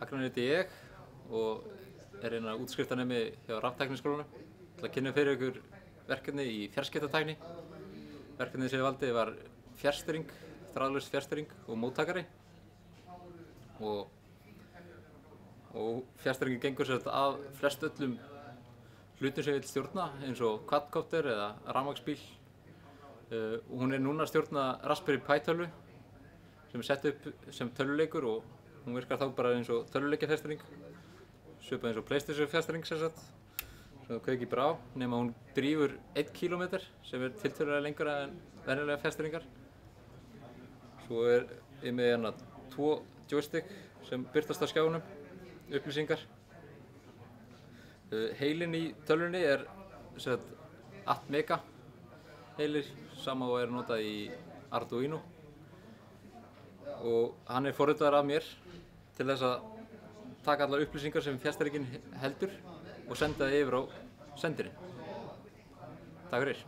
Agnar heiti ég og er einn af útskriftarnemi hjá Raftækniskólanum. Ég ætla að kynna fyrir ykkur verkefni í fjarskiptatækni. Verkefnið sem ég valdi var fjarstýring, þráðlaus fjarstýring og móttakari. Og fjarstýringin gengur sem sagt af flest öllum hlutum sem ég vil stjórna, eins og quadcopter eða rafmagnsbíl. Hún er núna að stjórna Raspberry Pi tölvu sem er sett upp sem tölvuleikur og hún virkar þá bara eins og tölvuleikjafjarstýring, svipað eins og PlayStation fjarstýring sem sagt. Svo kveiki bara á, nema hún drífur 1 km sem er tiltölulega lengra en venjulega fjarstýringar. Svo er ég með hérna 2 joystick sem birtast á skjánum, upplýsingar. Heilinn í tölvunni er sem sagt Atmega heilir, sama og er notað í Arduino. Og hann er forritaður af mér til þess að taka allar upplýsingar sem fjarstýringin heldur og senda það yfir á sendinni. Takk fyrir.